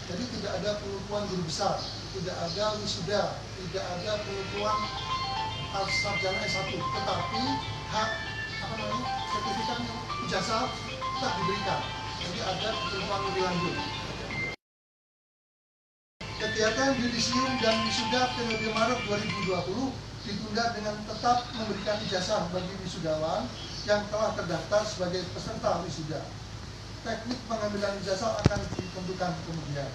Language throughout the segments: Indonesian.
Jadi tidak ada pengukuhan guru besar, tidak ada wisuda, tidak ada pengukuhan sarjana S1, tetapi hak sertifikatnya ijazah tetap diberikan. Jadi ada ketentuan lebih lanjut. Kegiatan yudisium dan wisuda periode Maret 2020 ditunda dengan tetap memberikan ijazah bagi wisudawan yang telah terdaftar sebagai peserta wisuda. Teknik pengambilan ijazah akan ditentukan kemudian.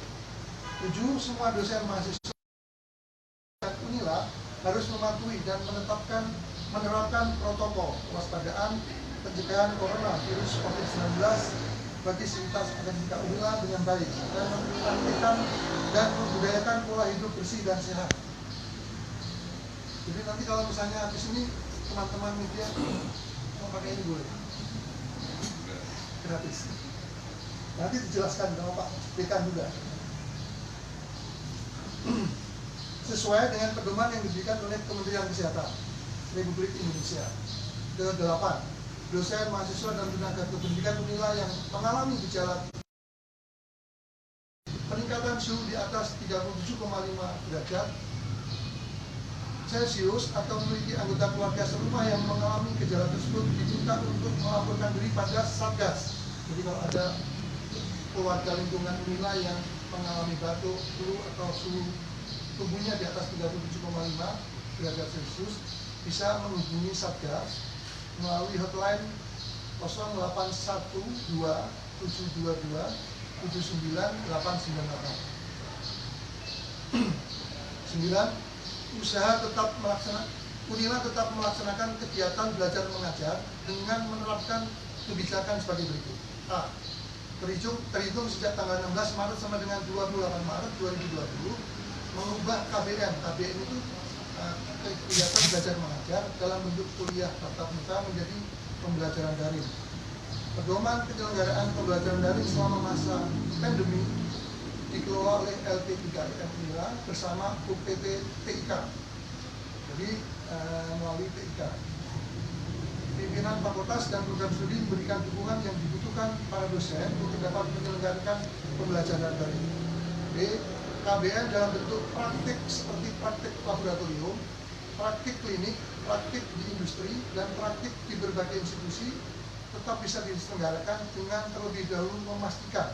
7. Semua dosen mahasiswa dan Unila harus mematuhi dan menerapkan protokol kewaspadaan pencegahan coronavirus COVID-19 bagi sivitas akademika Unila dengan baik dan mempraktikkan dan membudayakan pola hidup bersih dan sehat. Jadi nanti kalau misalnya habis ini teman-teman media mau pakai ini boleh, gratis. Nanti dijelaskan sama Pak Dekan juga. Sesuai dengan pedoman yang diberikan oleh Kementerian Kesehatan Republik Indonesia. Ke-8. Dosen, mahasiswa, dan tenaga kependidikan Unila yang mengalami gejala peningkatan suhu di atas 37,5 derajat Celcius atau memiliki anggota keluarga serumah yang mengalami gejala tersebut diminta untuk melaporkan diri pada Satgas. Jadi kalau ada keluarga lingkungan Unila yang mengalami batuk, flu atau suhu tubuhnya di atas 37,5 derajat Celcius bisa menghubungi Satgas melalui hotline 0812 722 79898. 9. Unila tetap melaksanakan kegiatan belajar mengajar dengan menerapkan kebijakan sebagai berikut. A. Terhitung sejak tanggal 16 Maret sampai dengan 28 Maret 2020 mengubah KBM. KBM itu kegiatan belajar mengajar dalam bentuk kuliah tatap muka menjadi pembelajaran daring. Pedoman penyelenggaraan pembelajaran daring selama masa pandemi dikelola oleh LP3M Unila bersama UPT TIK. Jadi melalui TIK. Pimpinan fakultas dan program studi memberikan dukungan yang dibutuhkan para dosen untuk dapat menyelenggarakan pembelajaran daring. B. KBM dalam bentuk praktik seperti praktik laboratorium, praktik klinik, praktik di industri, dan praktik di berbagai institusi tetap bisa diselenggarakan dengan terlebih dahulu memastikan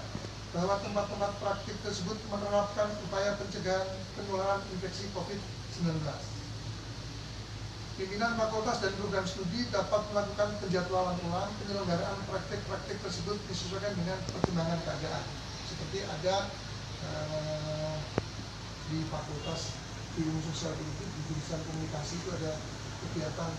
bahwa tempat-tempat praktik tersebut menerapkan upaya pencegahan penularan infeksi COVID-19. Pimpinan fakultas dan program studi dapat melakukan penjadwalan ulang penyelenggaraan praktik-praktik tersebut disesuaikan dengan perkembangan keadaan. Seperti ada di fakultas ilmu sosial politik di jurusan komunikasi itu ada kegiatan